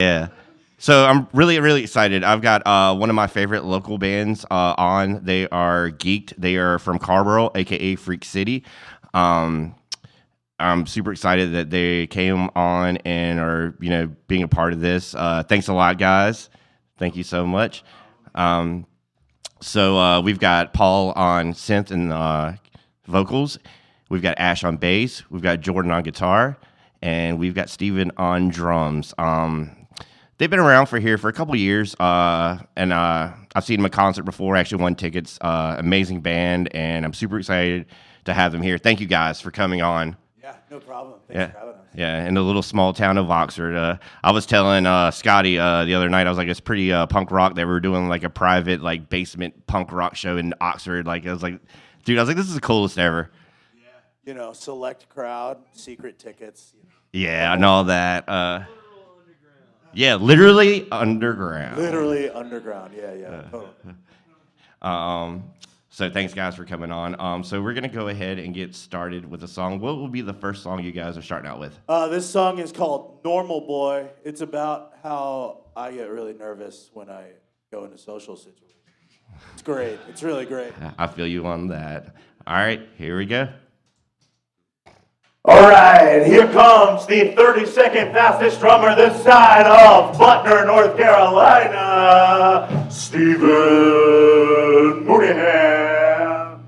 Yeah. So I'm really, really excited. I've got one of my favorite local bands on. They are Geeked. They are from Carrboro, aka Freak City. Um, I'm super excited that they came on and are being a part of this. Thanks a lot, guys. Thank you so much. Um, so we've got Paul on synth and vocals. We've got Ash on bass. We've got Jordan on guitar, and we've got Steven on drums. They've been around for a couple years, and I've seen them at concert before. Actually, won tickets. Amazing band, and I'm super excited to have them here. Thank you guys for coming on. Yeah, no problem. Thanks for having us. Yeah, in the little small town of Oxford. I was telling Scotty the other night, I was like, it's pretty punk rock. They were doing like a private like basement punk rock show in Oxford. Like I was like, dude, this is the coolest ever. Yeah. Select crowd, secret tickets. Yeah, and all that. Yeah, literally underground. Literally underground. Yeah. Totally. So thanks guys for coming on. So we're gonna go ahead and get started with a song. What will be the first song you guys are starting out with? This song is called Normal Boy. It's about how I get really nervous when I go into social situations. It's great. It's really great. I feel you on that. All right, here we go. All right, here comes the 32nd fastest drummer this side of Butner, North Carolina, Stephen Mooneyham.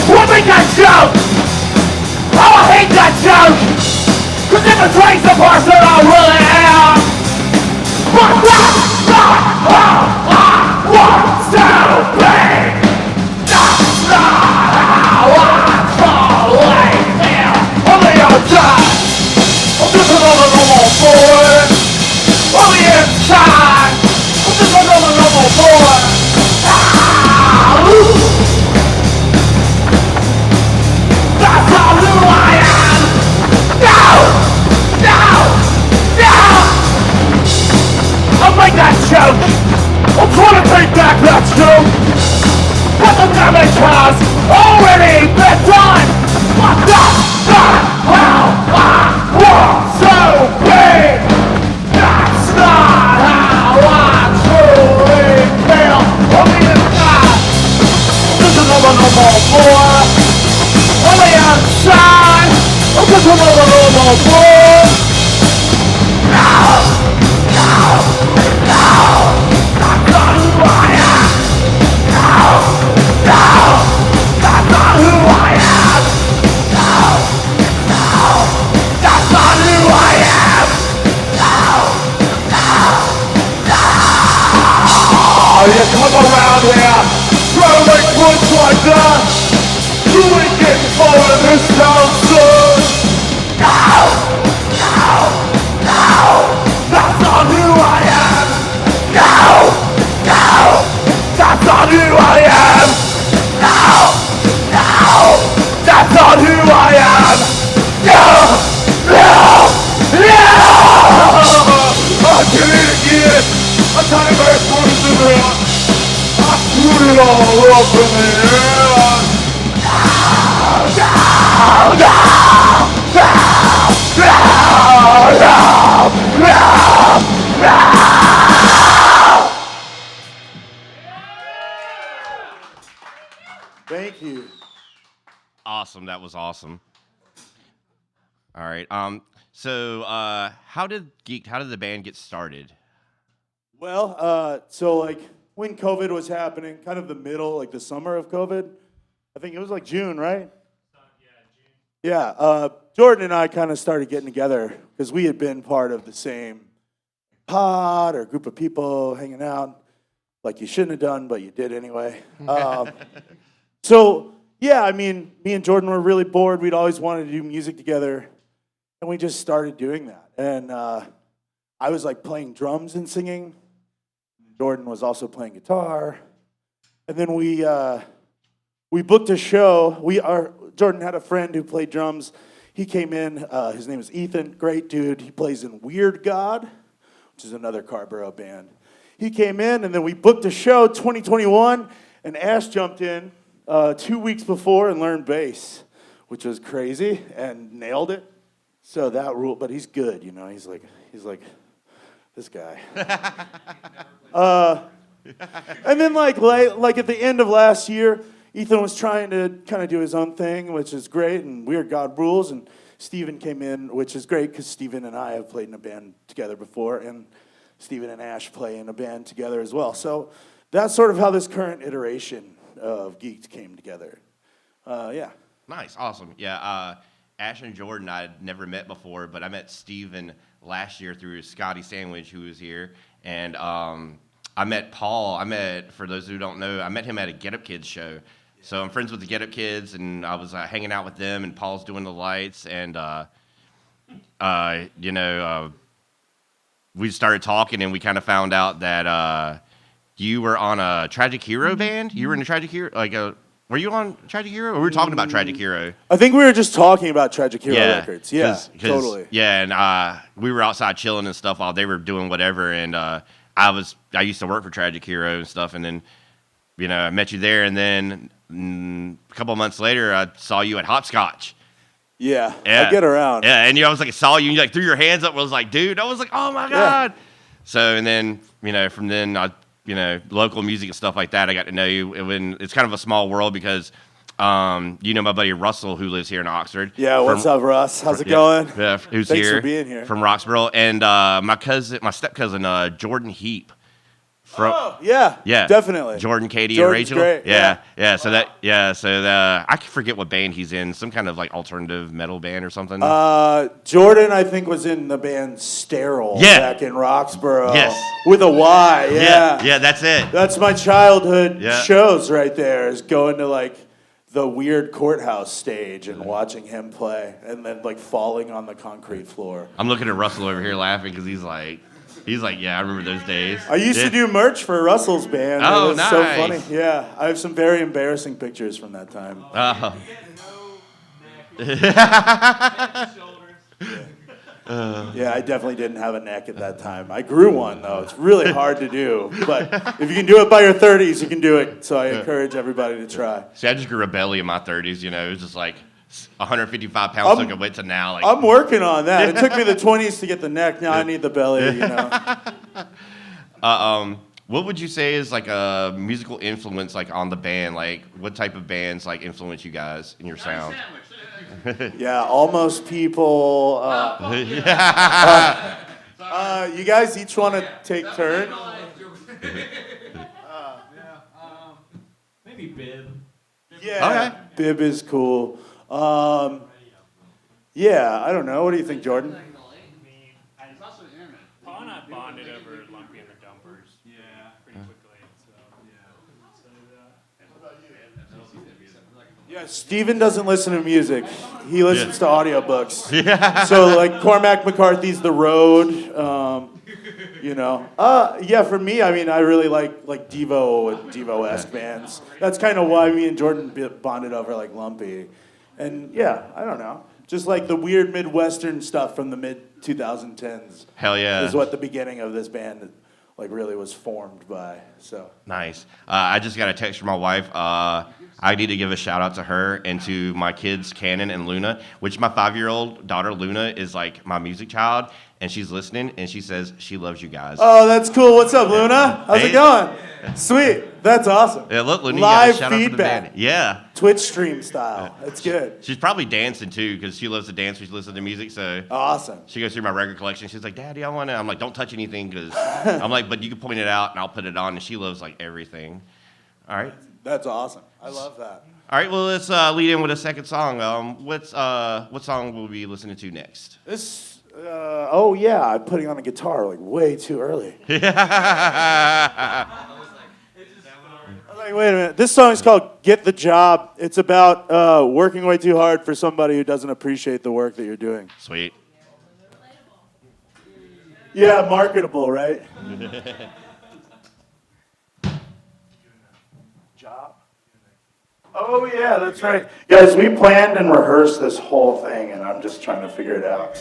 What make that joke? Oh, I hate that joke! Cause it betrays the person I really am! What to be? That's not how I truly feel! Only outside, I'm just another normal boy! Only inside, I'm just another normal boy! That's not who I am! No! I'll make that joke! I'm trying to take back that joke! But the damage has already been done! But that's not how I want to be! That's not how I truly feel! Only inside! This is another normal boy! Only outside, I'm just another normal boy. No, that's not who I am. No, that's not who I am. No, that's not who I am. You come around here, try to make points like that. You ain't getting far in this town, son! No! That's not who I am! No! That's not who I am! No! That's not who I am! No! I did it again! I tried to make points in there! I screwed it all up in the end! Thank you. Awesome, that was awesome. All right. So how did the band get started? Well, when COVID was happening, kind of the middle, like the summer of COVID, I think it was like June, right? Yeah, Jordan and I kind of started getting together because we had been part of the same pod or group of people hanging out, like you shouldn't have done, but you did anyway. Me and Jordan were really bored. We'd always wanted to do music together, and we just started doing that. And I was like playing drums and singing. Jordan was also playing guitar, and then we booked a show. Jordan had a friend who played drums. He came in. His name is Ethan. Great dude. He plays in Weird God, which is another Carborough band. He came in, and then we booked a show 2021, and Ash jumped in 2 weeks before and learned bass, which was crazy, and nailed it. So that rule, but he's good, you know. He's like this guy. And then like at the end of last year, Ethan was trying to kind of do his own thing, which is great, and Weird God Rules, and Steven came in, which is great because Steven and I have played in a band together before, and Steven and Ash play in a band together as well. So that's sort of how this current iteration of Geeked came together. Yeah. Nice, awesome. Yeah, Ash and Jordan I'd never met before, but I met Steven last year through Scotty Sandwich, who was here, and I met Paul. For those who don't know, I met him at a Get Up Kids show. So I'm friends with the Get Up Kids, and I was hanging out with them, and Paul's doing the lights, and we started talking, and we kind of found out that you were on a Tragic Hero band. You were in a Tragic Hero, were you on Tragic Hero? Or we were talking about Tragic Hero. I think we were just talking about Tragic Hero records. Yeah, totally. Yeah, and we were outside chilling and stuff while they were doing whatever, and I used to work for Tragic Hero and stuff, and then I met you there, and then a couple of months later, I saw you at Hopscotch. Yeah, I get around. Yeah, and I saw you, and you threw your hands up. I was like, dude, I was like, oh my God. So, and then, from then, local music and stuff like that, I got to know you. It's kind of a small world because, my buddy Russell, who lives here in Oxford. Yeah, what's up, Russ? How's it going? Yeah, who's Thanks here. for being here. From Roxborough. And my step-cousin, Jordan Heap. Yeah, definitely. Jordan, Katie, Jordan's and Rachel. Great. Yeah. So I forget what band he's in. Some kind of alternative metal band or something. Jordan, I think, was in the band Sterile back in Roxborough. Yes. With a Y. Yeah, that's it. That's my childhood shows right there. Is going to the weird courthouse stage and watching him play, and then falling on the concrete floor. I'm looking at Russell over here laughing because he's like, yeah, I remember those days. I used to do merch for Russell's band. Oh, it was nice. so funny. Yeah, I have some very embarrassing pictures from that time. Yeah, I definitely didn't have a neck at that time. I grew one, though. It's really hard to do. But if you can do it by your 30s, you can do it. So I encourage everybody to try. See, I just grew a belly in my 30s, It was just 155 pounds I went to now. I'm working on that. It took me the 20s to get the neck. Now I need the belly, What would you say is a musical influence on the band? What type of bands influence you guys in your sound? Yeah, Almost People. You guys each want to take turn? Maybe Bib. Yeah, okay. Bib is cool. Yeah, I don't know. What do you think, Jordan? Paul and I bonded over Lumpy and the Dumpers. Pretty quickly. Yeah, Steven doesn't listen to music. He listens to audiobooks. Yeah. So Cormac McCarthy's The Road, Yeah, for me, I really like Devo and Devo-esque bands. That's kind of why me and Jordan bonded over Lumpy. And yeah, I don't know. Just the weird Midwestern stuff from the mid-2010s. Hell yeah. Is what the beginning of this band really was formed by. So nice. I just got a text from my wife. I need to give a shout out to her and to my kids, Cannon and Luna, which my 5-year-old daughter, Luna, is my music child, and she's listening, and she says she loves you guys. Oh, that's cool. What's up, Luna? How's it going? Sweet. That's awesome. Yeah, look, Luna, live you got a shout feedback. Out for the band. Yeah. Twitch stream style. That's good. She's probably dancing, too, because she loves to dance when she listens to music, so. Awesome. She goes through my record collection. She's like, Daddy, I want to. I'm like, don't touch anything, because I'm like, but you can point it out, and I'll put it on, and she loves, everything. All right. That's awesome. I love that. All right, well, let's lead in with a second song. What song will we be listening to next? This, I'm putting on a guitar way too early. I was like, wait a minute. This song is called Get the Job. It's about working way too hard for somebody who doesn't appreciate the work that you're doing. Sweet. Yeah, marketable, right? Job? Oh, yeah, that's right. Guys, we planned and rehearsed this whole thing, and I'm just trying to figure it out.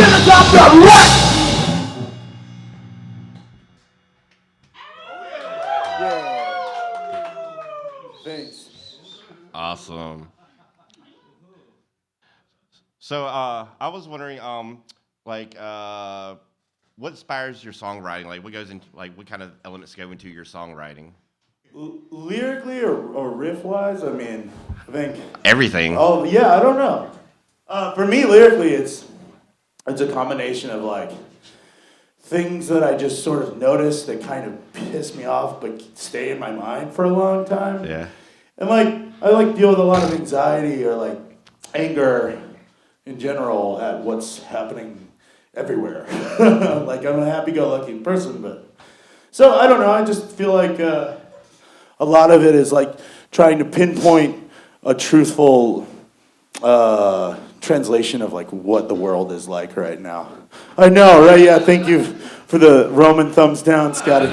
Get it up the wreck! Thanks. Awesome. So I was wondering, what inspires your songwriting? Like, what goes into, like, what kind of elements go into your songwriting? Lyrically or riff wise, I mean, I think. Everything. Oh yeah, I don't know. For me, lyrically, it's a combination of like things that I just sort of notice that kind of piss me off but stay in my mind for a long time. Yeah. And like I like deal with a lot of anxiety or like anger in general at what's happening everywhere. Like I'm a happy-go-lucky person, but so I don't know. I just feel like a lot of it is like trying to pinpoint a truthful translation of like what the world is like right now. I know, right? Yeah, thank you for the Roman thumbs down, Scotty.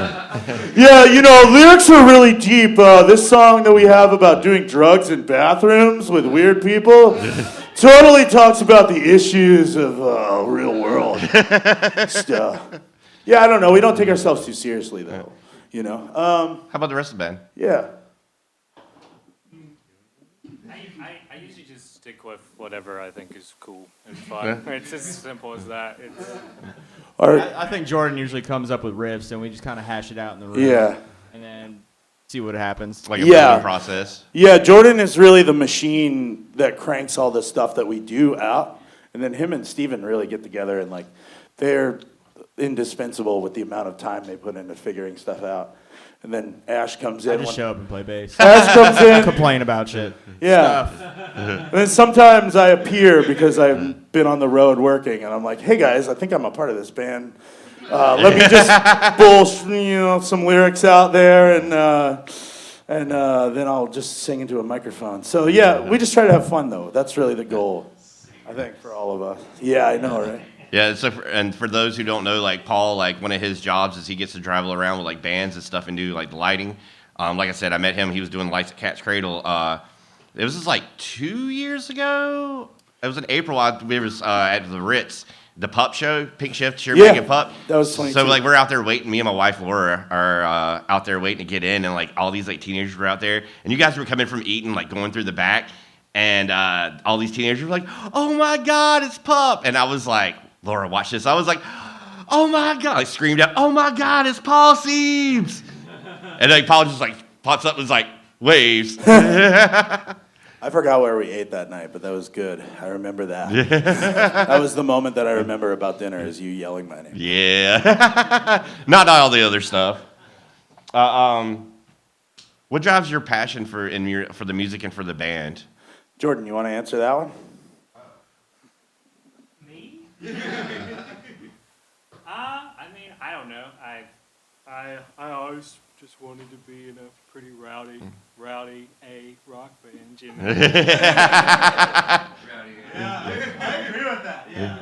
Yeah, you know, lyrics are really deep. This song that we have about doing drugs in bathrooms with weird people totally talks about the issues of real world stuff. Yeah, I don't know. We don't take ourselves too seriously, though. You know? How about the rest of the band? Yeah. I usually just stick with whatever I think is cool and fun. Yeah. It's as simple as that. It's I think Jordan usually comes up with riffs, and we just kind of hash it out in the room. Yeah. And then see what happens. Like a Yeah. building process? Yeah, Jordan is really the machine that cranks all the stuff that we do out. And then him and Steven really get together and, like, they're indispensable with the amount of time they put into figuring stuff out. And then Ash comes in. I just show up and play bass. Ash comes in. Complain about shit. Yeah. And then sometimes I appear because I've been on the road working, and I'm like, hey, guys, I think I'm a part of this band. Let me just bull, some lyrics out there, and then I'll just sing into a microphone. So yeah, we just try to have fun though. That's really the goal, I think, for all of us. Yeah, I know, right? Yeah, and for those who don't know, like Paul, like one of his jobs is he gets to travel around with like bands and stuff and do like the lighting. Like I said, I met him. He was doing lights at Cat's Cradle. It was just like 2 years ago. It was in April. We was at the Ritz, the Pup Show, Pink Shift, Cheer Yeah, Making Pup. that was 22. So like we're out there waiting. Me and my wife Laura are out there waiting to get in, and like all these like teenagers were out there, and you guys were coming from Eaton, like going through the back, and all these teenagers were like, "Oh my God, it's Pup!" And I was like, Laura, watch this. I was like, oh my God. I screamed out, oh my God, it's Paul Siebes. And then Paul just like pops up and is like, waves. I forgot where we ate that night, but that was good. I remember that. That was the moment that I remember about dinner is you yelling my name. Yeah. Not all the other stuff. What drives your passion for the music and for the band? Jordan, you want to answer that one? me. I mean, I don't know. I always just wanted to be in a pretty rowdy rock band. You know? I agree with that. Yeah.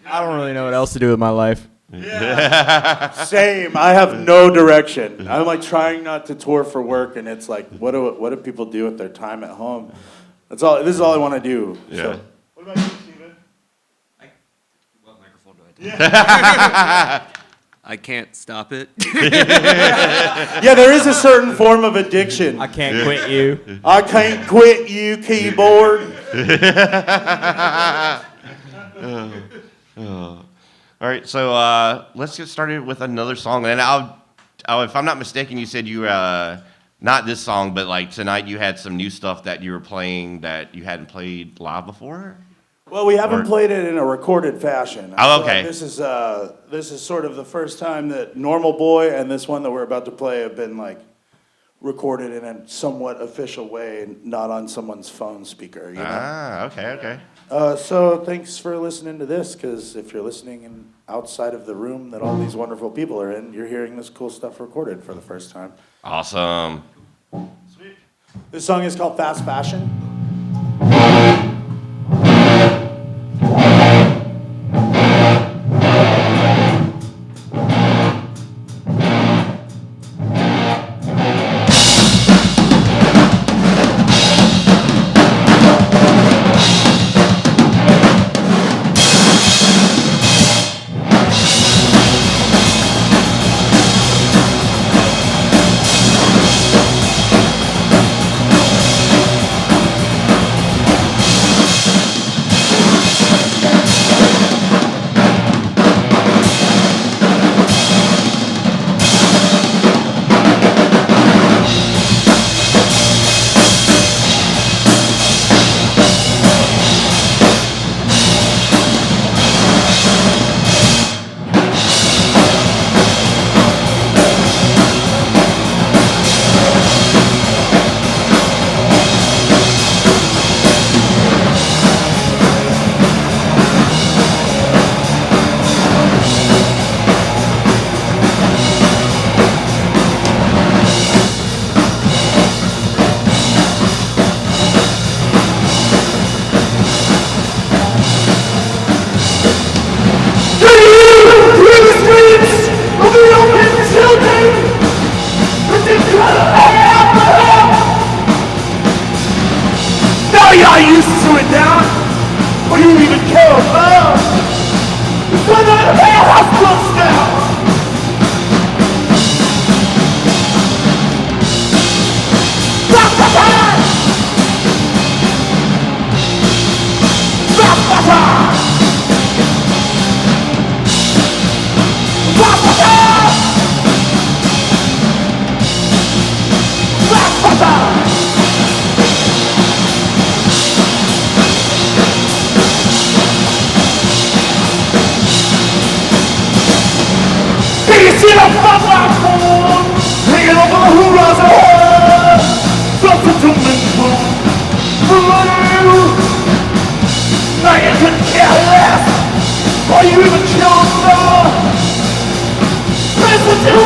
I don't really know what else to do with my life. Same. I have no direction. I'm like trying not to tour for work, and it's like, what do people do with their time at home? That's all. This is all I want to do. Yeah. So. What about you, Steven? What microphone do I take? I can't stop it. Yeah, there is a certain form of addiction. I can't quit you. I can't quit you, keyboard. All right, so let's get started with another song. And if I'm not mistaken, you said you not this song, but like tonight you had some new stuff that you were playing that you hadn't played live before. Well, we haven't played it in a recorded fashion. Oh, okay. This is sort of the first time that Normal Boy and this one that we're about to play have been like recorded in a somewhat official way, not on someone's phone speaker. You know? Ah, okay. So thanks for listening to this, because if you're listening outside of the room that all these wonderful people are in, you're hearing this cool stuff recorded for the first time. Awesome. Sweet. This song is called Fast Fashion. y'all used to it now. Or you even care about. When the madhouse books down. That's the time. That's the time. That's the time. That's the time. You see the spotlight phone hanging over the hoorahs ahead. Something to mental for you. Now you couldn't care less, or you even chose the listen to it.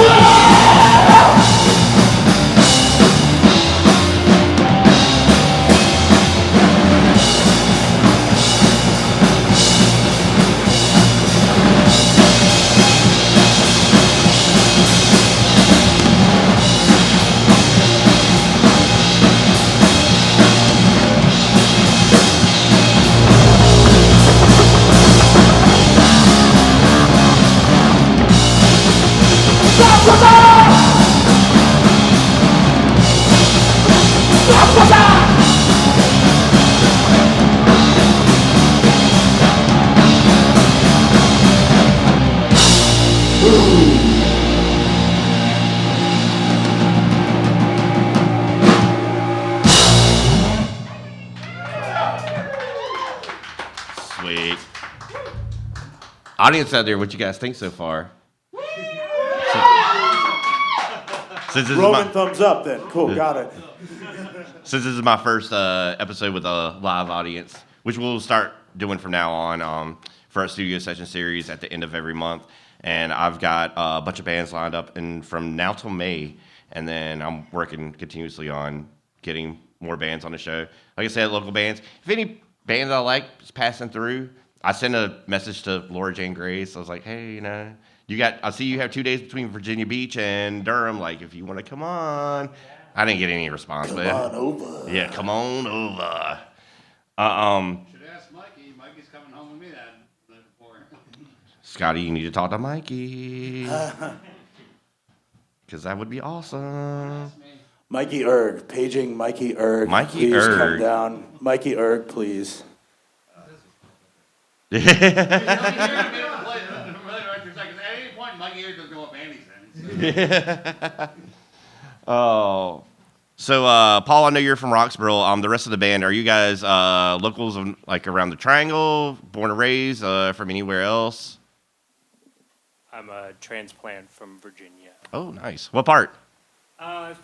Sweet. Audience out there, what you guys think so far? Since this is Roman my, thumbs up then. Cool, got it. since this is my first episode with a live audience, which we'll start doing from now on for our studio session series at the end of every month. And I've got a bunch of bands lined up and from now till May. And then I'm working continuously on getting more bands on the show. Like I said, local bands. If any bands I like is passing through, I sent a message to Laura Jane Grace. I was like, hey, you know, I see you have 2 days between Virginia Beach and Durham. Like, if you want to come on. I didn't get any response. Come on over. Yeah, come on over. Should ask Mikey. Mikey's coming home with me that night before. Scotty, you need to talk to Mikey. Because that would be awesome. Mikey Erg, paging Mikey Erg. Mikey please Erg. come down. Mikey Erg, please. You know, you're gonna be able to play the director's like, at any point, Mikey here doesn't go up Andy's end. Oh. So, Paul, I know you're from Roxborough. The rest of the band, are you guys locals of, like around the Triangle, born and raised, from anywhere else? I'm a transplant from Virginia. Oh, nice. What part?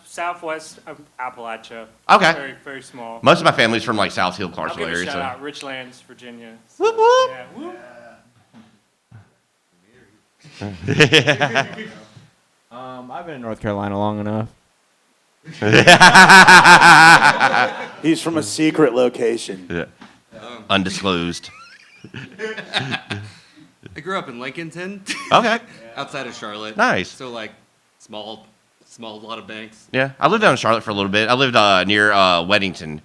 Southwest of Appalachia. Okay. Very, very small. Most of my family's from like South Hill, I'll Clarksville give a area. shout So. out, Richlands, Virginia. Whoop, whoop. Yeah, whoop. I've been in North Carolina long enough. He's from a secret location. Yeah. Undisclosed. I grew up in Lincolnton, Okay. outside of Charlotte. Nice. So like small, lot of banks. Yeah, I lived down in Charlotte for a little bit. I lived near Weddington.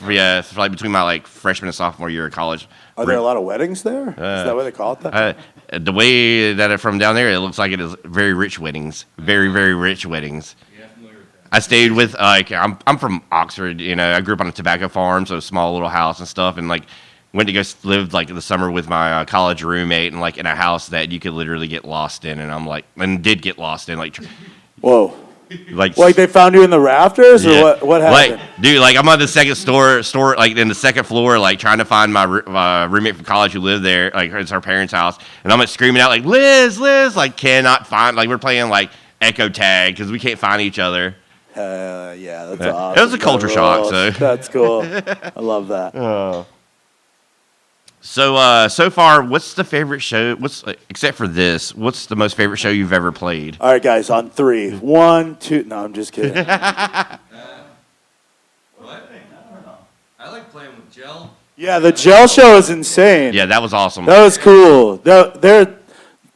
Yeah, for like between my like freshman and sophomore year of college. Are there a lot of weddings there? Is that what they call it? That? The way that from down there, it looks like it is very rich weddings. Very, very rich weddings. Yeah, familiar with that. I stayed with like I'm from Oxford. You know, I grew up on a tobacco farm, so a small little house and stuff, and like went to go live like the summer with my college roommate, and like in a house that you could literally get lost in, and I'm like, and did get lost in, like, Whoa. like They found you in the rafters, or yeah. what happened? Like, dude, like I'm on the second store, like in the second floor, like trying to find my roommate from college who lived there, like it's our parents' house, and I'm like screaming out like Liz, like cannot find, like we're playing like echo tag because we can't find each other. Yeah, that's Yeah. awesome. It was a culture That shock, rules. so. That's cool. I love that. So far, what's the favorite show? Except for this? What's the most favorite show you've ever played? All right, guys, on 3. 1, 2. No, I'm just kidding. What? I like playing with gel. Yeah, the gel show is insane. Yeah, that was awesome. That was cool.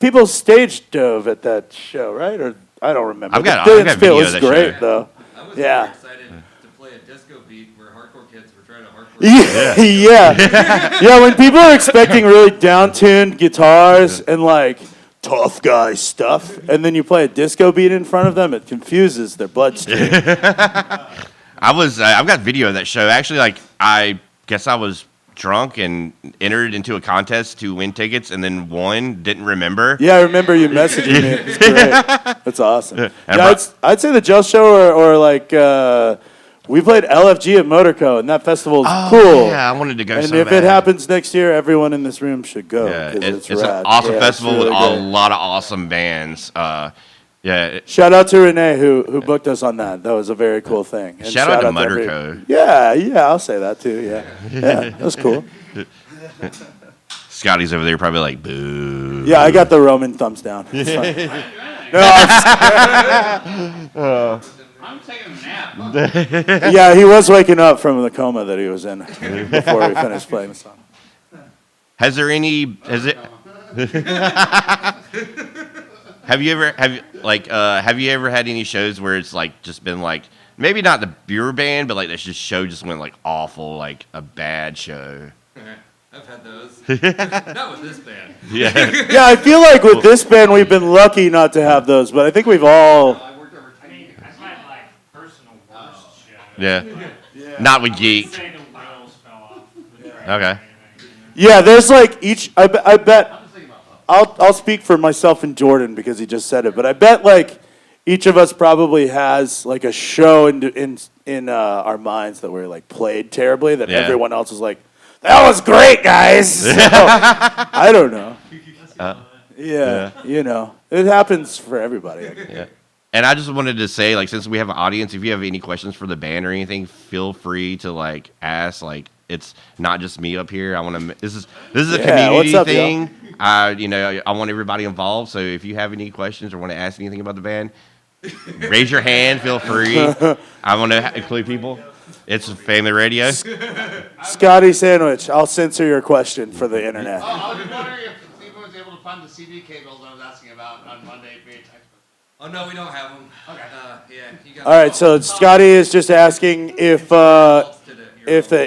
People stage dove at that show, right? Or I don't remember. I've got The video dance of fit was that great, show. though. I was Yeah. very excited to play a disco beat where hardcore hardcore kids. We're trying to hardcore. Yeah. When people are expecting really down-tuned guitars and like tough guy stuff, and then you play a disco beat in front of them, it confuses their bloodstream. I've got video of that show. Actually, like, I guess I was drunk and entered into a contest to win tickets and then won. Didn't remember. Yeah, I remember you messaging me. It's great. That's awesome. And Yeah, I'd say the Joe Show or like we played LFG at Motorco, and that festival is cool. Yeah, I wanted to go. And so if bad. it happens next year, everyone in this room should go. Yeah, 'cause it's rad. an awesome Yeah, festival it's with really a great. lot of awesome bands. Shout out to Renee who booked us on that. That was a very cool thing. And Shout out to every- Motorco. Yeah, I'll say that too. Yeah, that was cool. Scotty's over there probably like, boo. Yeah, I got the Roman thumbs down. It's fine. No, I'm taking a nap. yeah, he was waking up from the coma that he was in before we finished playing the song. Has you ever had any shows where it's like just been like maybe not the beer band, but like this just show just went like awful, like a bad show? I've had those. Not with this band. Yeah. Yeah, I feel like with this band we've been lucky not to have those, but I think we've all. I worked over 10 years. I've had like personal worst shows. Yeah. Not with Geek. Say the wheels fell off. the train Okay. or anything. Yeah, there's like each. I bet. I'll speak for myself and Jordan because he just said it, but I bet like each of us probably has like a show in our minds that we're like played terribly that Yeah. everyone else is like, that was great, guys. So, I don't know. Yeah, you know, it happens for everybody. I guess. Yeah. And I just wanted to say, like, since we have an audience, if you have any questions for the band or anything, feel free to like ask. Like, it's not just me up here. I want to. This is a Yeah, what's community up, thing. I want everybody involved. So if you have any questions or want to ask anything about the band, raise your hand. Feel free. I want to include people. It's family radio. Scotty Sandwich, I'll censor your question for the internet. I was just wondering if Steve was able to find the CD cables I was asking about on Monday via textbook. Oh, no, we don't have them. Okay. Yeah, you got All right, so Scotty is just asking if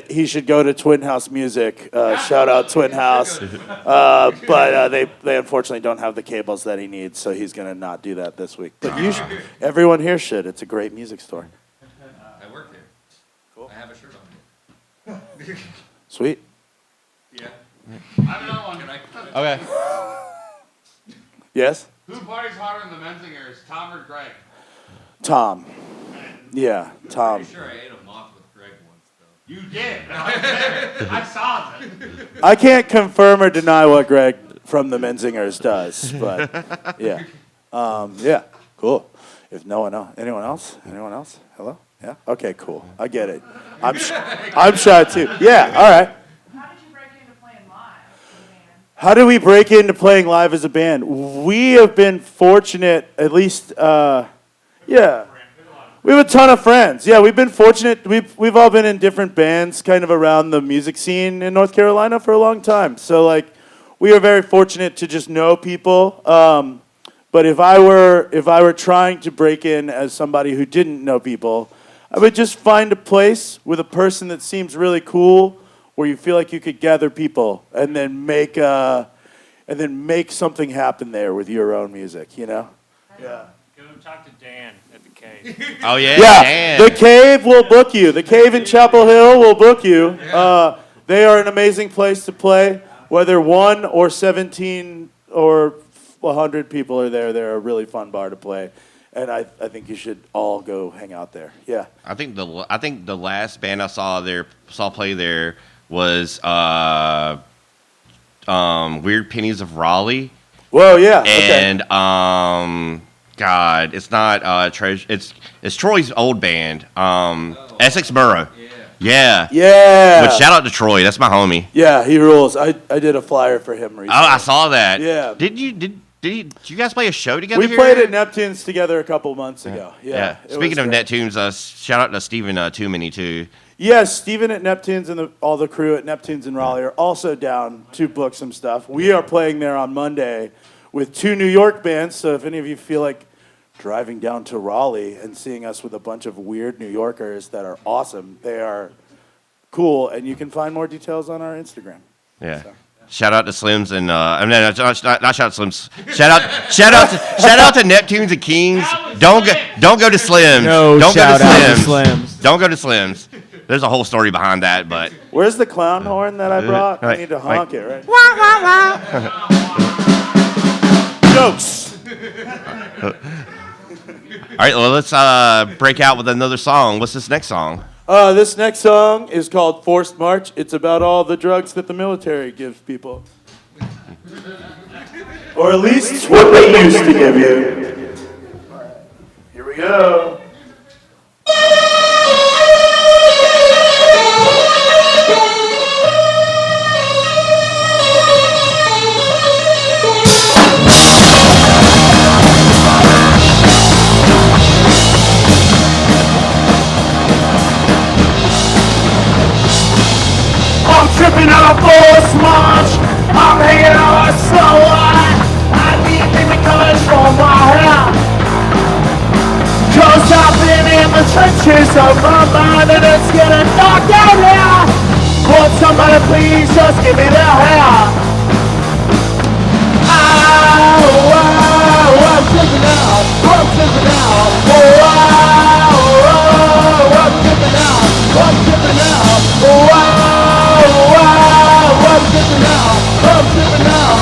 he should go to Twin House Music. Shout out Twin House. But they unfortunately don't have the cables that he needs, so he's going to not do that this week. But everyone here should. It's a great music store. I work there. Cool. I have a shirt on here. Sweet. Yeah. I have another one. Can I? Okay. Yes? Who parties harder than the Menzingers, Tom or Greg? Tom. Yeah, Tom. Pretty sure I ate a moth with Greg once, though. You did. I saw it. I can't confirm or deny what Greg from the Menzingers does, but yeah. Yeah, cool. If no one else, anyone else? Anyone else? Hello? Yeah? Okay, cool. I get it. I'm shy too. Yeah, all right. How did you break into playing live as a band? How do we break into playing live as a band? We have been fortunate, at least, yeah. We have a ton of friends. Yeah, we've been fortunate. We've all been in different bands kind of around the music scene in North Carolina for a long time. So, like, we are very fortunate to just know people. But if I were trying to break in as somebody who didn't know people, I would just find a place with a person that seems really cool, where you feel like you could gather people and then make something happen there with your own music. You know? Yeah. Go talk to Dan at the cave. Oh yeah. Yeah, Dan. the Cave will book you. The Cave in Chapel Hill will book you. They are an amazing place to play. Whether 1 or 17 or 100 people are there, they're a really fun bar to play. And I think you should all go hang out there. Yeah. I think the last band I saw play there was Weird Pennies of Raleigh. Whoa, yeah. Okay. And God, it's not Treasure. It's Troy's old band, Essex Borough. Yeah. Yeah. But shout out to Troy. That's my homie. Yeah, he rules. I did a flyer for him recently. Oh, I saw that. Yeah. Did you guys play a show together? We here? played at Neptune's together a couple months ago. Yeah. it Speaking was of great. Neptunes, shout out to Stephen Toomany too. Yes, Steven at Neptune's and all the crew at Neptune's in Raleigh are also down to book some stuff. We are playing there on Monday with 2 New York bands, so if any of you feel like driving down to Raleigh and seeing us with a bunch of weird New Yorkers that are awesome, they are cool, and you can find more details on our Instagram. Yeah. So. Shout out to Slims and not shout out to Slims. Shout out to Neptunes and Kings. Don't go to Slims. No don't shout go to out to Slims. Slims. Don't go to Slims. There's a whole story behind that, but Where's the clown horn that I brought? I right, need to right. honk it, right? Jokes. all right. Well, let's break out with another song. What's this next song? This next song is called Forced March. It's about all the drugs that the military gives people. Or at least what they used to give you. Here we go. I'm tripping on a forced march. I'm hanging on a slow line. I need the colors from my hair. Cause I've been in the trenches of my mind and it's getting dark out here. Won't somebody please just give me their hair? I'm tripping out. I'm tripping out. I'm tripping out. I'm tripping out. I'm tripping out. I'm tripping out.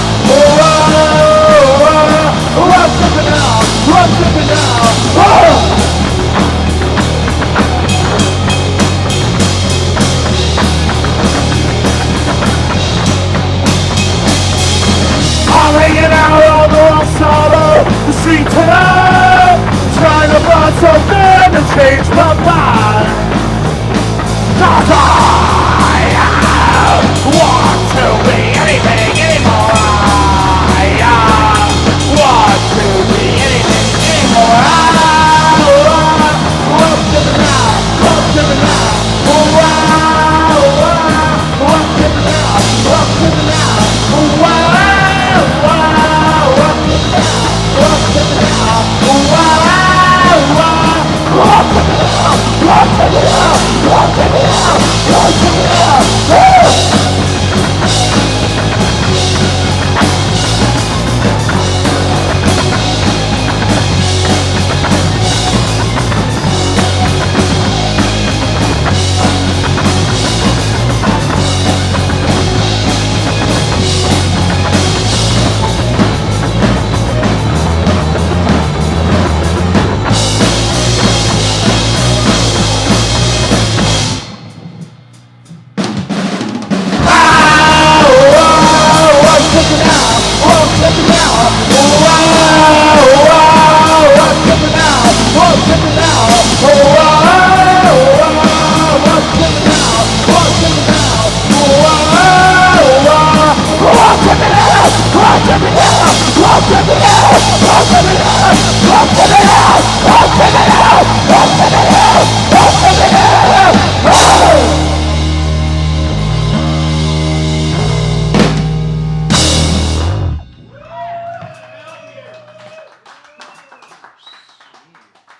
I'm tripping out. I'm tripping out. I'm hanging out on the wrong side of the street tonight, trying to find something to change my mind. 'Cause I want to be anything anymore. I want to be anything anymore. I'm tripping out. I'm tripping out. I'm tripping out. I'm tripping out.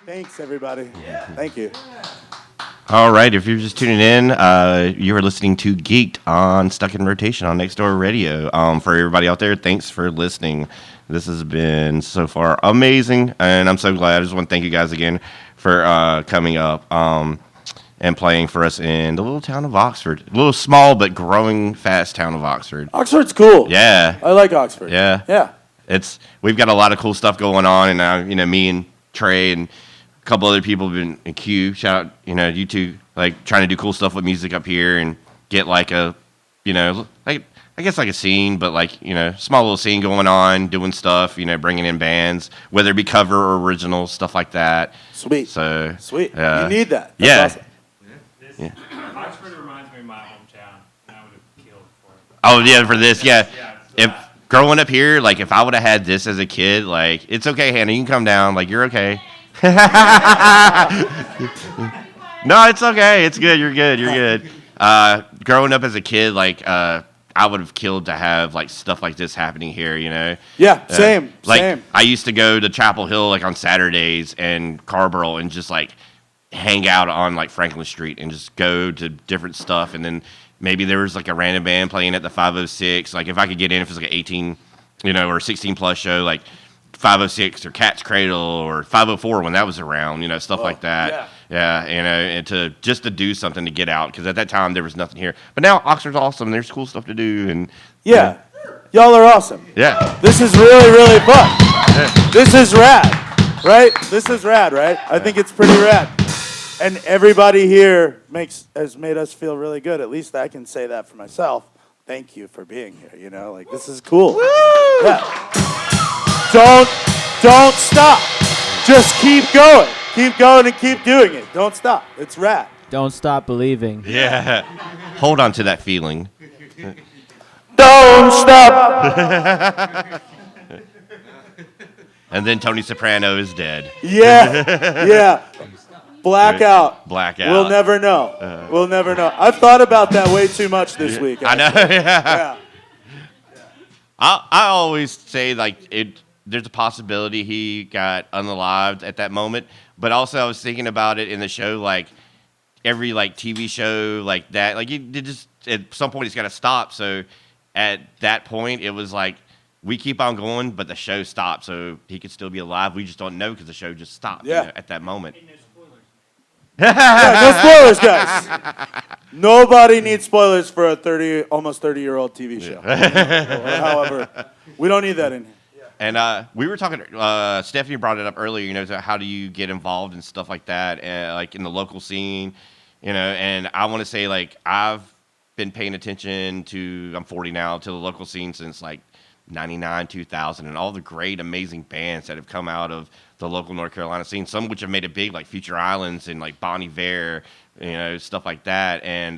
Thanks, everybody. Thank you. All right, if you're just tuning in, you are listening to Geeked on Stuck in Rotation on Next Door Radio. For everybody out there, thanks for listening. This has been so far amazing, and I'm so glad. I just want to thank you guys again for coming up and playing for us in the little town of Oxford. A little small but growing fast town of Oxford. Oxford's cool. Yeah. I like Oxford. Yeah. Yeah. We've got a lot of cool stuff going on, and me and Trey and a couple other people have been in Q. Shout out, you two, like trying to do cool stuff with music up here and get like a, like I guess like a scene, but like small little scene going on, doing stuff, bringing in bands, whether it be cover or original stuff like that. Sweet. So Sweet. Yeah. You need that. That's Yeah. awesome. Oxford reminds me of my hometown, and I would have killed for it. Oh yeah, for this, yeah. Yeah, If growing up here, like if I would have had this as a kid, like it's okay, Hannah, you can come down, like you're okay. No, it's okay. It's good. You're good. You're good. Growing up as a kid, like I would have killed to have like stuff like this happening here. Yeah, same. Like Same. I used to go to Chapel Hill like on Saturdays and Carrboro and just like hang out on like Franklin Street and just go to different stuff. And then maybe there was like a random band playing at the 506. Like if I could get in, if it's like an 18, or 16 plus show, like 506 or Cat's Cradle or 504 when that was around, stuff like that. Yeah, and to do something to get out, because at that time there was nothing here. But now Oxford's awesome. There's cool stuff to do, and Yeah. Y'all are awesome. yeah. This is really, really fun. This is rad, right? This is rad, right? I think it's pretty rad. And everybody here has made us feel really good. At least I can say that for myself. Thank you for being here, Like, this is cool. Yeah. Don't stop. Just keep going. Keep going and keep doing it. Don't stop. It's rad. Don't stop believing. Yeah. Hold on to that feeling. Don't stop. And then Tony Soprano is dead. Yeah. Blackout. Blackout. We'll never know. We'll never know. I've thought about that way too much this week. I know. Yeah. I always say there's a possibility he got unalived at that moment, but also I was thinking about it in the show, like every TV show like that, like at some point he's got to stop. So at that point it was like we keep on going, but the show stopped, so he could still be alive. We just don't know because the show just stopped at that moment. Yeah, no spoilers, guys. Nobody needs spoilers for a almost 30-year-old TV show. Or however, we don't need that in here. And we were talking. Stephanie brought it up earlier. How do you get involved and stuff like that, like in the local scene, And I want to say, I've been paying attention to. I'm 40 now, to the local scene since 99, 2000, and all the great, amazing bands that have come out of the local North Carolina scene. Some which have made it big, like Future Islands and Bon Iver, stuff like that. And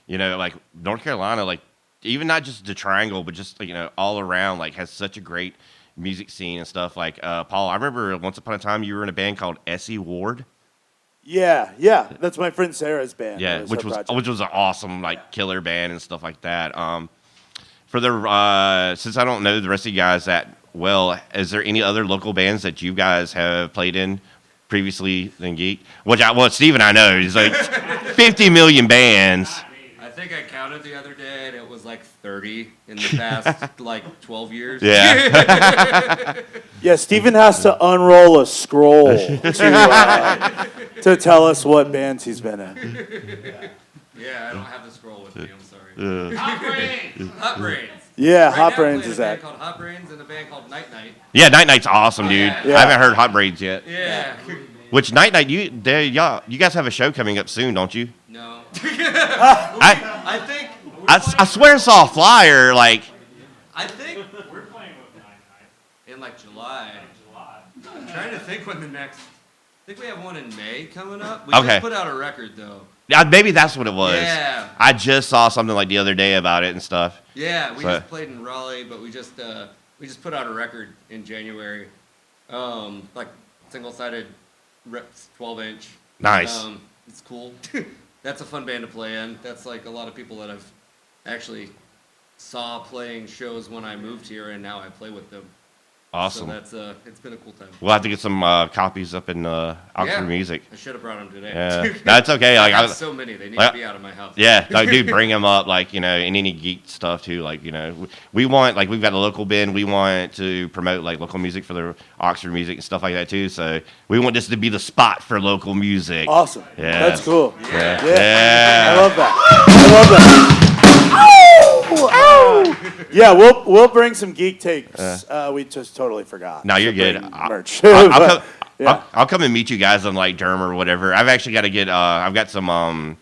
North Carolina, even not just the Triangle, but just all around, has such a great music scene and stuff. Paul, I remember once upon a time you were in a band called S.E. Ward. Yeah, that's my friend Sarah's band. Yeah, That which her was project. an awesome killer band and stuff like that. For the since I don't know the rest of you guys that well, is there any other local bands that you guys have played in previously than Geek? Steve and I know he's 50 million bands. I think I counted the other day, and it was 30 in the past 12 years. Yeah. Yeah, Steven has to unroll a scroll to tell us what bands he's been in. Yeah, I don't have the scroll with me. I'm sorry. Hot Brains. Hot Brains. Yeah, Right Hot now, Brains playing is a band that. called Hot Brains and a band called Night Night. Yeah, Night Night's awesome, dude. Yeah. I haven't heard Hot Braids yet. Yeah. Which Night Night, you guys have a show coming up soon, don't you? No. I I think. I swear I saw a flyer I think We're playing with Night Night. in July. I'm trying to think when the next. I think we have one in May coming up. We Okay. just put out a record though. maybe that's what it was. Yeah. I just saw something the other day about it and stuff. Yeah, we So- just played in Raleigh, but we just put out a record in January, single-sided, 12-inch. Nice. It's cool. That's a fun band to play in. That's a lot of people that I've actually saw playing shows when I moved here, and now I play with them. Awesome. So that's it's been a cool time. We'll have to get some copies up in Oxford Yeah. Music. I should have brought them today. Yeah, that's okay. I have so many. They need to be out of my house. Yeah, dude, bring them up, in any geek stuff too. We want, we've got a local band. We want to promote local music for the Oxford Music and stuff like that too. So we want this to be the spot for local music. Awesome. Yeah. That's cool. Yeah. I Yeah. love that. I love that. Yeah, we'll bring some geek tapes. We just totally forgot. No, you're to good. bring merch. I'll But, come, yeah. I'll come and meet you guys on Derm or whatever. I've actually got to get. I've got some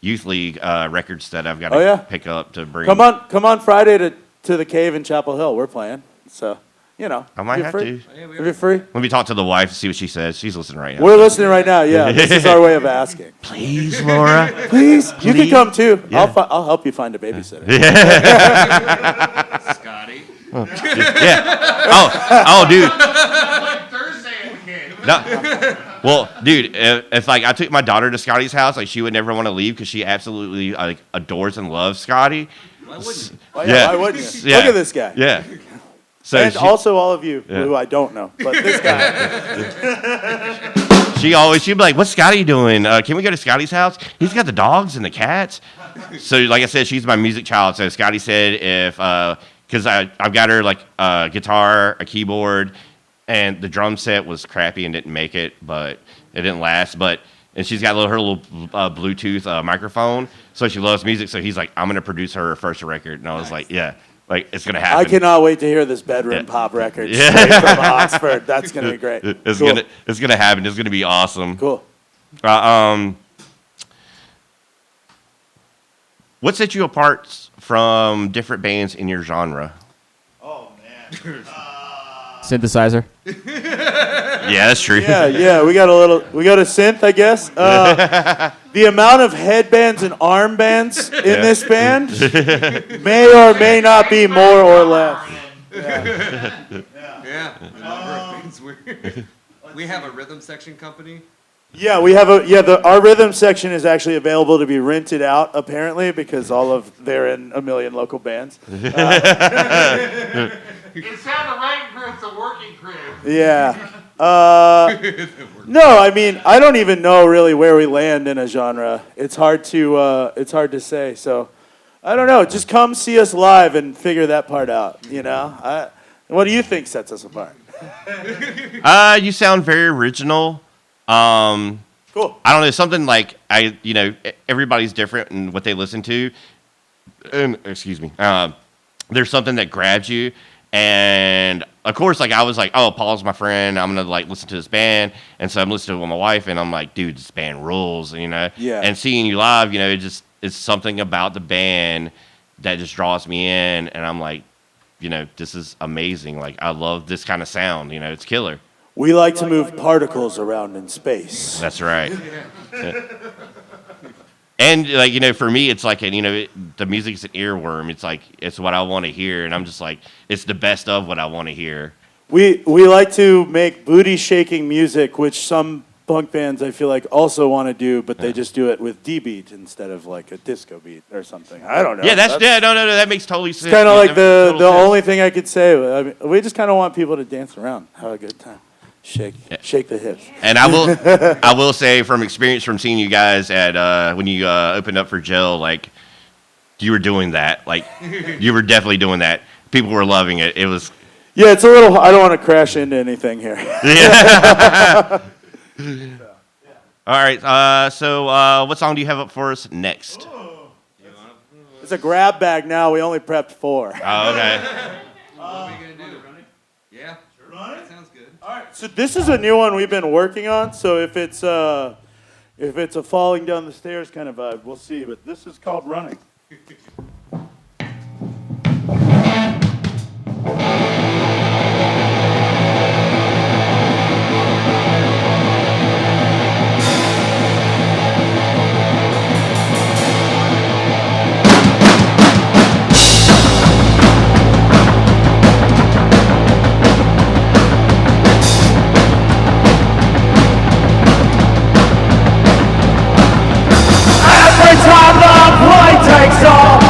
youth league records that I've got to Oh, yeah? pick up to bring. Come on Friday to the cave in Chapel Hill. We're playing. So, I might if you're have free, to. Yeah, we If you're free. Let me talk to the wife, see what she says. She's listening right now. We're listening right now. Yeah, this is our way of asking. Please, Laura. Please, you can Please. come too. Yeah. I'll help you find a babysitter. Scotty. Yeah. Oh, dude. Like Thursday at the game. No. Well, dude, if I took my daughter to Scotty's house, she would never want to leave because she absolutely adores and loves Scotty. Why wouldn't you? Oh, yeah, why wouldn't you? Yeah. Look at this guy. Yeah. So And she- also all of you Yeah. who I don't know, but this guy. she'd be like, "What's Scotty doing? Can we go to Scotty's house? He's got the dogs and the cats." So, like I said, she's my music child. So Scotty said if, because I've got her like a guitar, a keyboard, and the drum set was crappy and didn't make it, but it didn't last. And she's got her little Bluetooth microphone, so she loves music. So he's like, "I'm gonna produce her first record," and I was like, "Yeah, like it's gonna happen." I cannot wait to hear this bedroom pop record straight from Oxford. That's gonna be great. It's Cool. gonna happen. It's gonna be awesome. Cool. What sets you apart from different bands in your genre? Oh man. Synthesizer. Yeah, that's true. Yeah, we got a synth, I guess. The amount of headbands and armbands in this band may or may not be more or less. Yeah. A number of things we have a rhythm section company. Yeah, we have our rhythm section is actually available to be rented out apparently because they're in a million local bands. Instead of the writing crew, it's a working crew. Yeah. No, I mean I don't even know really where we land in a genre. It's hard to say. So I don't know. Just come see us live and figure that part out. You know. What do you think sets us apart? You sound very original. Cool. I don't know, something like everybody's different in what they listen to. And excuse me. There's something that grabs you, and of course, like I was like, oh, Paul's my friend. I'm gonna like listen to this band, and so I'm listening to it with my wife, and I'm like, dude, this band rules, Yeah. And seeing you live, it's something about the band that just draws me in, and I'm like, this is amazing. Like I love this kind of sound. It's killer. We like to move particles around in space. That's right. And like for me, it's like the music's an earworm. It's like it's what I want to hear, and I'm just like it's the best of what I want to hear. We like to make booty shaking music, which some punk bands I feel like also want to do, but they just do it with D beat instead of like a disco beat or something. I don't know. Yeah, no, that makes totally sense. It's kind of like the Total sense. only thing I could say. I mean, we just kind of want people to dance around, have a good time, shake the hips. And I will say from experience from seeing you guys at when you opened up for Jill, like you were doing that. Like you were definitely doing that. People were loving it. It was. Yeah, it's a little. I don't want to crash into anything here. All right. So what song do you have up for us next? It's a grab bag now. We only prepped 4. Oh, okay. What are we gonna do? Yeah. That sounds good. All right. So this is a new one we've been working on. So if it's a falling down the stairs kind of vibe, we'll see. But this is called Running. Every time the play takes off,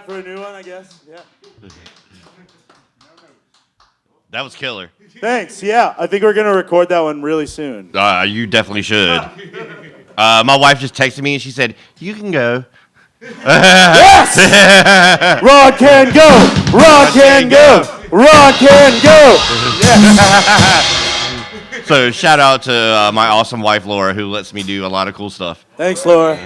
time for a new one, I guess. Yeah. That was killer. Thanks. Yeah, I think we're gonna record that one really soon. You definitely should. My wife just texted me and she said, "You can go." Yes! Ron can go. Ron can go. Ron can go. So shout out to my awesome wife Laura, who lets me do a lot of cool stuff. Thanks, Laura.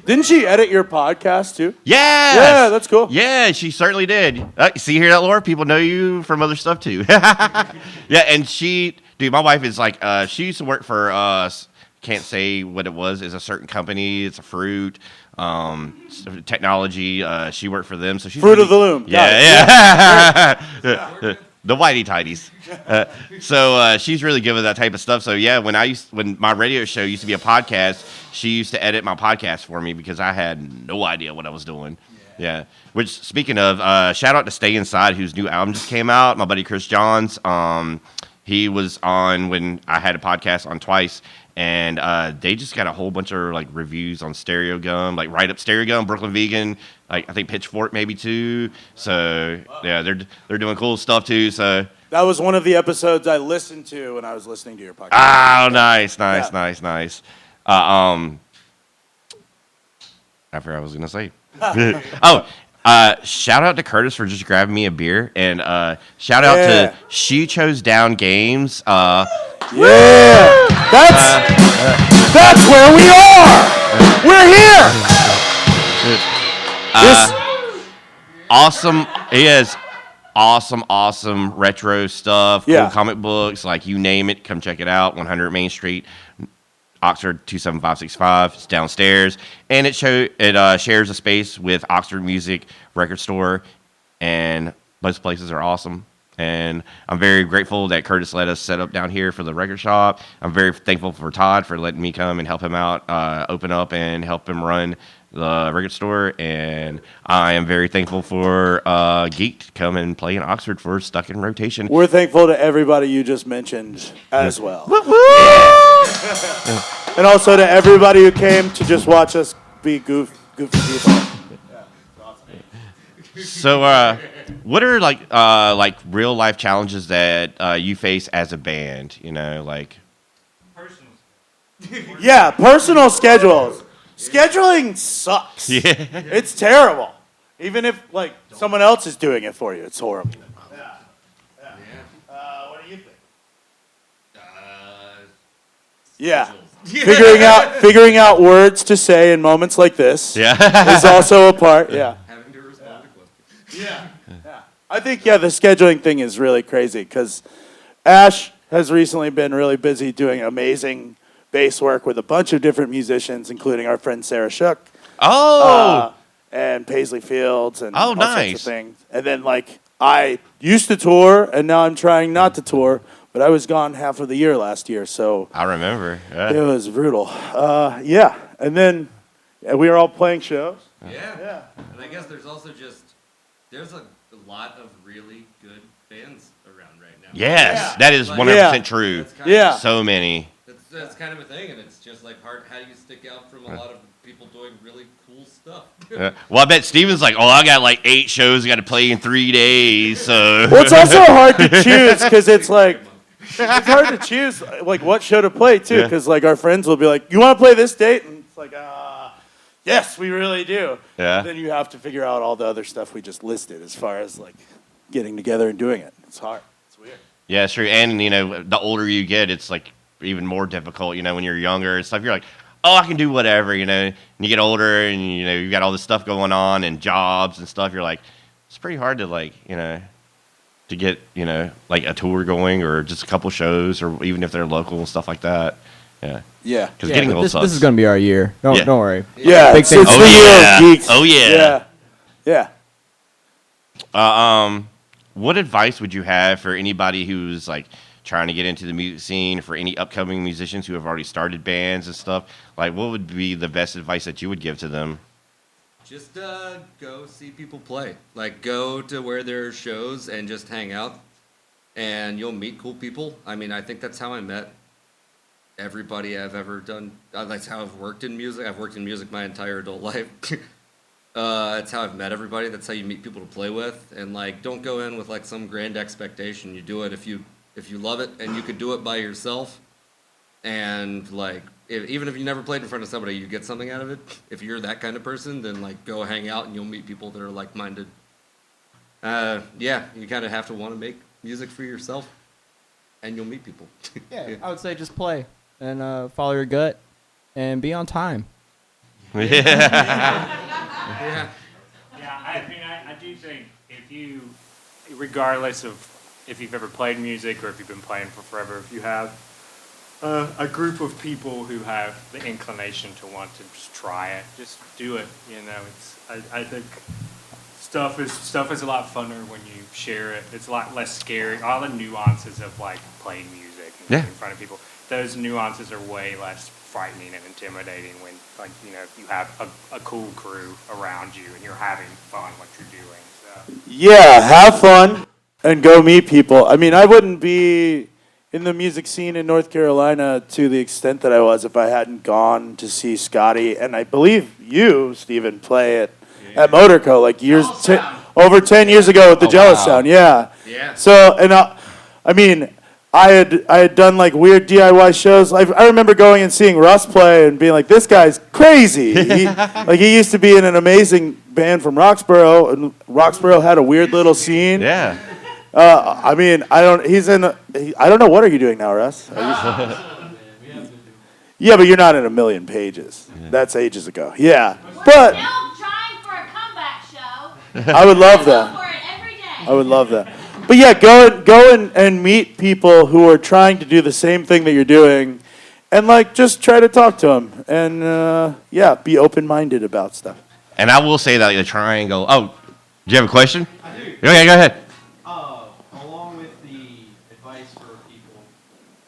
Didn't she edit your podcast too? Yes! Yeah, that's cool. Yeah, she certainly did. See here, that Laura, people know you from other stuff too. Yeah, and my wife is like, she used to work for can't say what it was. It's a certain company. It's a fruit, technology. She worked for them, so she's Fruit of the Loom. Got it. Yeah. The whitey tidies. So she's really good with that type of stuff. So yeah, when my radio show used to be a podcast, she used to edit my podcast for me because I had no idea what I was doing. Yeah. Which, speaking of, shout out to Stay Inside, whose new album just came out. My buddy Chris Johns. He was on when I had a podcast on Twice. And they just got a whole bunch of like reviews on Stereo Gum, like Right Up Stereo Gum, Brooklyn Vegan, like I think Pitchfork maybe too. So yeah, they're doing cool stuff too. So That was one of the episodes I listened to when I was listening to your podcast. nice. I forgot what I was gonna say. Shout out to Curtis for just grabbing me a beer, and shout out to She Chose Down Games. Yeah, that's where we are. We're here. Awesome. He has awesome retro stuff. Cool comic books, like you name it. Come check it out. 100 Main Street, Oxford 27565. It's downstairs, and it shares a space with Oxford Music Record Store, and both places are awesome. And I'm very grateful that Curtis let us set up down here for the record shop. I'm very thankful for Todd for letting me come and help him out, open up and help him run the record store. And I am very thankful for Geek to come and play in Oxford for Stuck in Rotation. We're thankful to everybody you just mentioned as well. And also to everybody who came to just watch us be goofy people. So, what are like real life challenges that you face as a band? You know, like Yeah, personal schedules. Scheduling sucks. Yeah. It's terrible. Even if like someone else is doing it for you, it's horrible. What do you think? Yeah. Figuring out words to say in moments like this is also a part. Yeah. Having to respond to questions. Yeah. I think the scheduling thing is really crazy because Ash has recently been really busy doing amazing bass work with a bunch of different musicians, including our friend Sarah Shook. And Paisley Fields and all sorts of things. And then like I used to tour and now I'm trying not to tour, but I was gone half of the year last year, so I remember. It was brutal. And then we were all playing shows. Yeah. And I guess there's also there's a lot of really good bands around right now. Yes, that is 100% true. So many. That's kind of a thing, and it's just like hard. How do you stick out from a lot of people doing really cool stuff? Well, I bet Steven's like, I got like 8 shows I got to play in 3 days. So. Well, it's also hard to choose because it's like it's hard to choose like what show to play too because like our friends will be like, "You want to play this date?" And it's like, yes, we really do. Yeah. And then you have to figure out all the other stuff we just listed as far as like getting together and doing it. It's hard. It's weird. Yeah, it's true. And the older you get, it's like even more difficult. When you're younger and stuff, you're like, I can do whatever. And you get older, and you've got all this stuff going on and jobs and stuff. You're like, it's pretty hard to to get like a tour going or just a couple shows or even if they're local and stuff like that. Yeah. Yeah. Because getting old sucks. This is going to be our year. Don't worry. Yeah. Big It's things. the year of geeks. Oh yeah. Yeah. What advice would you have for anybody who's like trying to get into the music scene, for any upcoming musicians who have already started bands and stuff? Like, what would be the best advice that you would give to them? Just go see people play. Like, go to where there are shows and just hang out, and you'll meet cool people. I mean, I think that's how I met everybody I've ever done. That's how I've worked in music. I've worked in music my entire adult life. That's how I've met everybody. That's how you meet people to play with. And like, don't go in with like some grand expectation. You do it if you love it, and you could do it by yourself. And like, even if you never played in front of somebody, you get something out of it. If you're that kind of person, then like go hang out and you'll meet people that are like-minded. Yeah, you kind of have to want to make music for yourself, and you'll meet people. Yeah, I would say just play and follow your gut and be on time. Yeah. Yeah. Yeah, I mean, I do think if you, regardless of if you've ever played music or if you've been playing for forever, if you have a group of people who have the inclination to want to just try it, just do it. You know, I think stuff is a lot funner when you share it. It's a lot less scary. All the nuances of like playing music and Yeah. in front of people, those nuances are way less frightening and intimidating when, like, you know, you have a cool crew around you and you're having fun what you're doing. So. Yeah, have fun and go meet people. I mean, I wouldn't be in the music scene in North Carolina to the extent that I was if I hadn't gone to see Scotty and I believe you, Steven, play at Motorco like over 10 years ago with the Jealous wow. Sound. Yeah. Yeah. So, and I mean, I had done like weird DIY shows. I remember going and seeing Russ play and being like, this guy's crazy. He used to be in an amazing band from Roxborough, and Roxborough had a weird little scene. Yeah. I mean, I don't know, what are you doing now, Russ? Yeah, but you're not in a million pages. That's ages ago. Yeah. But Still trying for a comeback show. I would love Go that. for it every day. I would love that. But yeah, go and meet people who are trying to do the same thing that you're doing, and like just try to talk to them, and yeah, be open-minded about stuff. And I will say that the Triangle. Oh, do you have a question? I do. Okay, go ahead. Along with the advice for people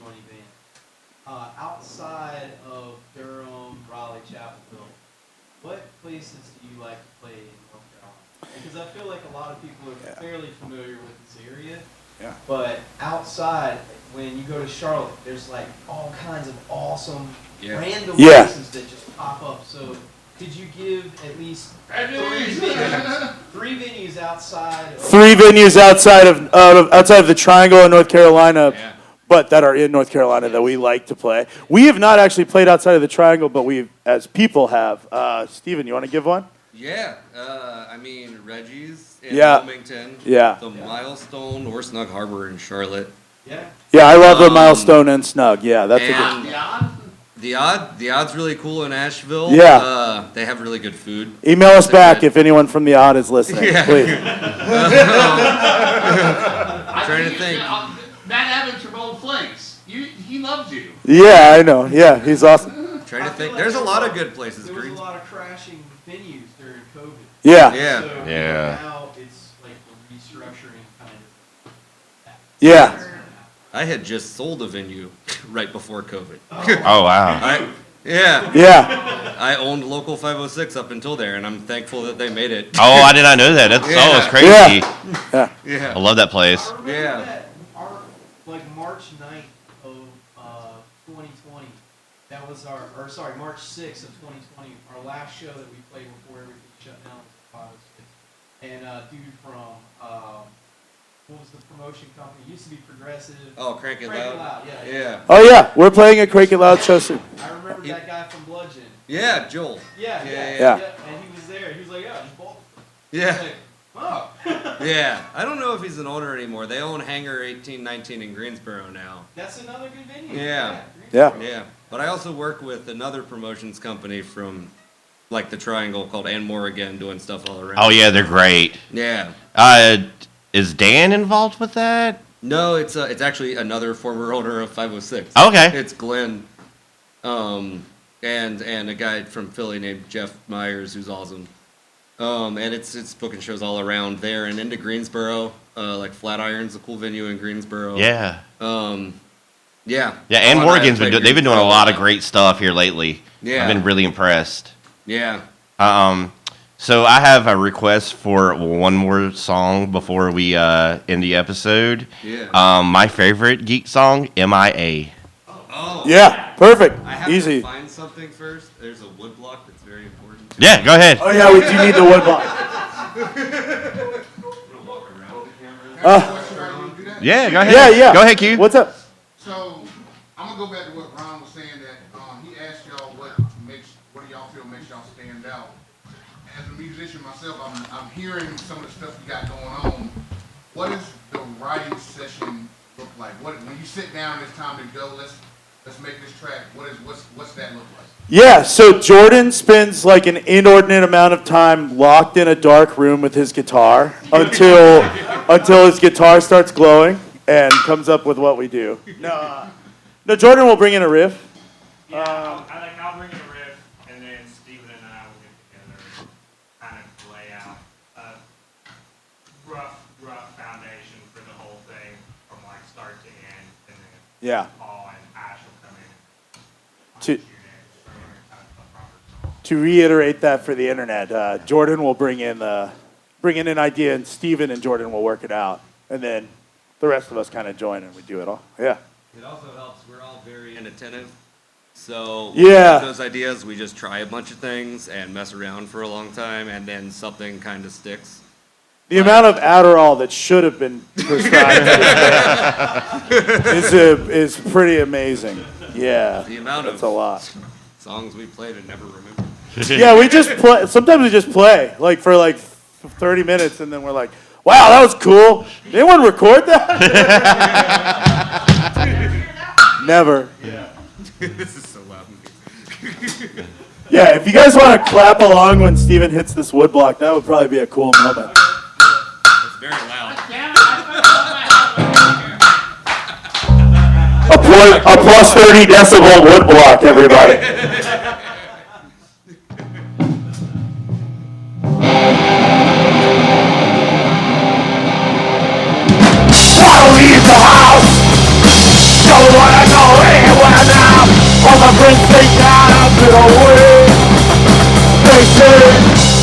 joining band, outside of Durham, Raleigh, Chapelville, what places do you like to play in North Carolina? Because I feel like a lot of people are fairly familiar with this area. Yeah. But outside, when you go to Charlotte, there's like all kinds of awesome random Yeah. places that just pop up. So could you give at least three venues outside of 3 venues outside of the Triangle in North Carolina, but that are in North Carolina that we like to play. We have not actually played outside of the Triangle, but we, as people, have. Steven, you want to give one? Yeah, I mean, Reggie's in Yeah. Wilmington. Yeah. The Milestone or Snug Harbor in Charlotte. Yeah. Yeah, I love the Milestone and Snug. Yeah, that's a good. And the Odd's really cool in Asheville. Yeah. They have really good food. Email us They're back good. if anyone from the Odd is listening, Yeah. please. I'm trying to think. Matt Evans from Old Flakes. He loves you. Yeah, I know. Yeah, he's awesome. Trying to I feel think. like There's a there lot was- of good places. There was a Greens. lot of crashing venues during COVID. Yeah, Yeah. So Yeah. now it's like the restructuring kind of. yeah. I had just sold a venue right before COVID. Oh wow. Yeah. Yeah. I owned Local 506 up until there, and I'm thankful that they made it. Oh, I did not know that. That's Yeah. it's crazy. Yeah. Yeah. I love that place. I remember Yeah. that like March 9th of 2020, that was March 6th of 2020, our last show that we played before everything shut down was 506. And dude from, what was the promotion company? It used to be Progressive. Oh, Crank It Loud. yeah. Yeah. Oh yeah, we're playing a Crank It Loud show soon. I remember that guy from Bludgeon. Yeah, Joel. Yeah. Yeah. And he was there. He was like, yeah, I just bought it. Yeah. Like, oh. Yeah. I don't know if he's an owner anymore. They own Hangar 1819 in Greensboro now. That's another good venue. Yeah. Yeah. Yeah. But I also work with another promotions company from like the Triangle called And More Again, doing stuff all around. Oh yeah, they're great. Yeah. Is Dan involved with that? No, it's actually another former owner of 506. Okay. It's Glenn, and a guy from Philly named Jeff Myers, who's awesome. And it's booking shows all around there and into Greensboro. Like Flatiron's a cool venue in Greensboro. Yeah. Yeah. Yeah, and Oh, Morgan's I played they've been doing a Greensboro lot of great stuff here lately. Yeah. I've been really impressed. Yeah. So I have a request for one more song before we end the episode. Yeah. My favorite geek song, MIA. Oh. Yeah, perfect. I have Easy. to find something first. There's a woodblock that's very important. Yeah, go ahead. Oh yeah, we do need the wood block. Yeah, go ahead. Yeah. Go ahead, Q. What's up? So, I'm gonna go back to what Ron was saying, that he asked y'all what do y'all feel makes y'all stand out. As a musician myself, I'm hearing some of the stuff you got going on. What does the writing session look like? When you sit down, it's time to go. Let's make this track. What's that look like? Yeah, so Jordan spends like an inordinate amount of time locked in a dark room with his guitar until his guitar starts glowing and comes up with what we do. No, Jordan will bring in a riff. Yeah, I'll bring in a riff, and then Steven and I will get together and kind of lay out a rough foundation for the whole thing from like start to end, and then Yeah. Paul and Ash will come in. To reiterate that for the internet, Jordan will bring in an idea, and Steven and Jordan will work it out, and then the rest of us kind of join and we do it all. Yeah. It also helps, we're all very inattentive. So Yeah. with those ideas, we just try a bunch of things and mess around for a long time, and then something kind of sticks. The amount of Adderall that should have been prescribed is pretty amazing. Yeah. The amount That's of a lot. songs we played and never remembered. Yeah, we just play. Sometimes we just play like for like 30 minutes, and then we're like, "Wow, that was cool." Did anyone record that? Never. This is so loud. Yeah, if you guys want to clap along when Steven hits this wood block, that would probably be a cool moment. It's very loud. Damn it, I A plus 30 decibel wood block, everybody. Wanna leave the house, don't wanna go anywhere now. All my friends think that I've been away. They say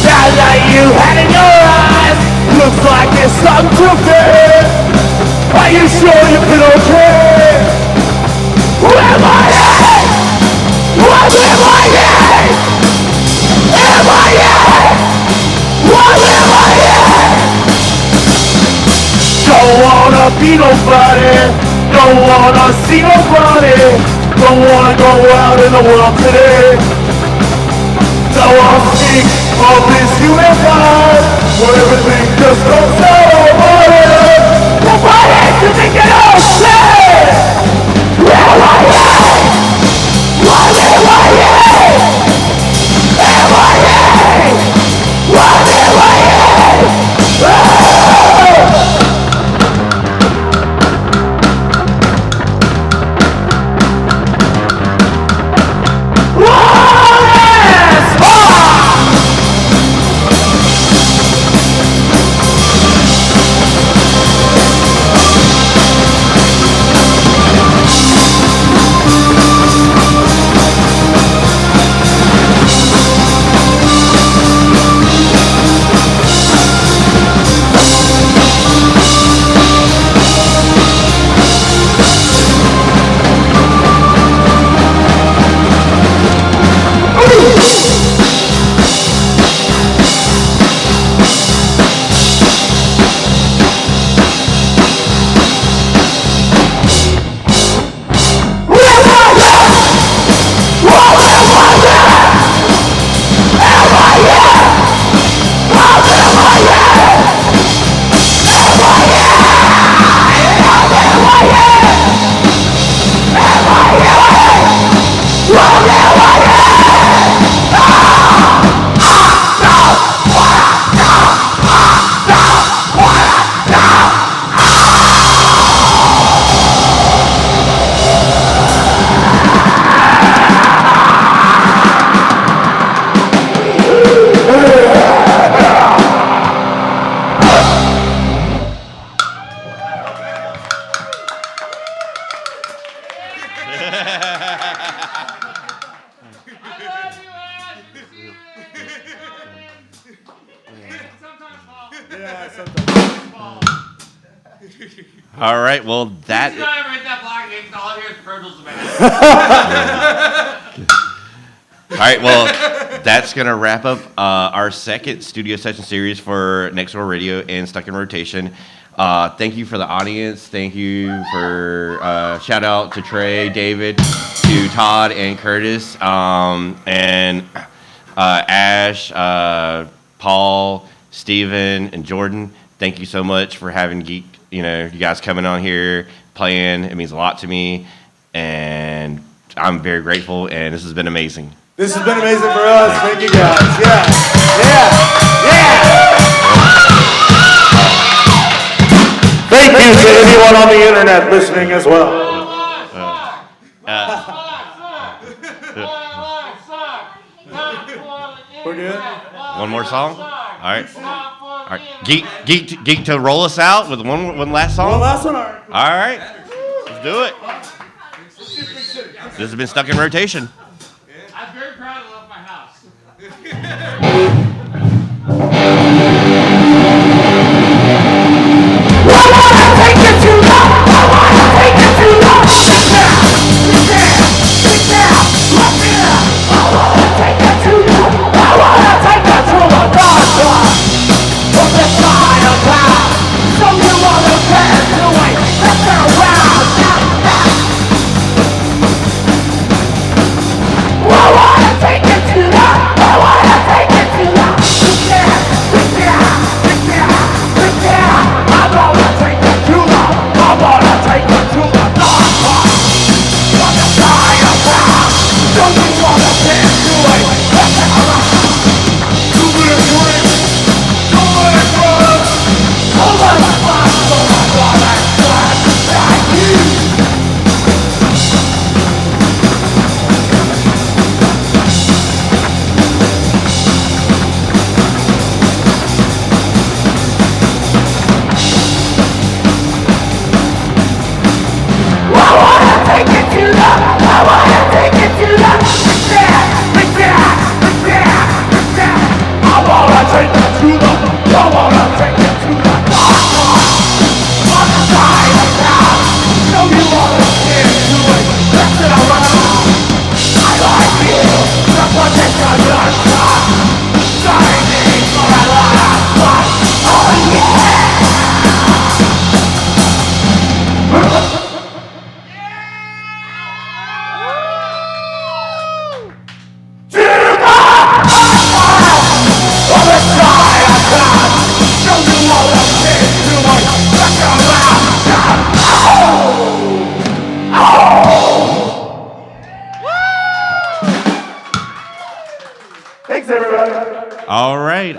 that light you had in your eyes looks like it's something to fear. Are you sure you've been okay? Who am I in? What am I in? Am I in? What am I in? Don't wanna be nobody, don't wanna see nobody, don't wanna go out in the world today. Now I'm sick of this human life, where everything just goes over. Nobody to make it all say, where am I at? What am I at? Am I at? What am I at? All right. Well, that. He's not right that block, and all I hear is Virgil's man. All right. Well, that's going to wrap up our second studio session series for Next Door Radio and Stuck in Rotation. Thank you for the audience. Thank you for shout out to Trey, David, to Todd and Curtis, and Ash, Paul, Steven, and Jordan. Thank you so much for having you guys coming on here, playing. It means a lot to me, and I'm very grateful, and this has been amazing. This has been amazing for us. Thank you guys. Yeah. Thank you to anyone on the internet listening as well. We're good? One more song? All right. Geek to roll us out with one last song? One last one. All right. All right. Let's do it. This has been Stuck in Rotation. I'm very proud to love my house. Thanks, everybody. All right.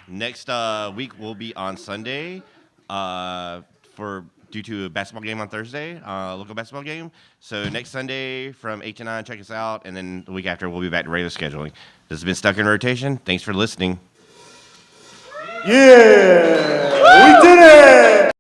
Next week will be on Sunday due to a basketball game on Thursday, local basketball game. So next Sunday from 8 to 9, check us out. And then the week after, we'll be back to regular scheduling. This has been Stuck in Rotation. Thanks for listening. Yeah, we did it.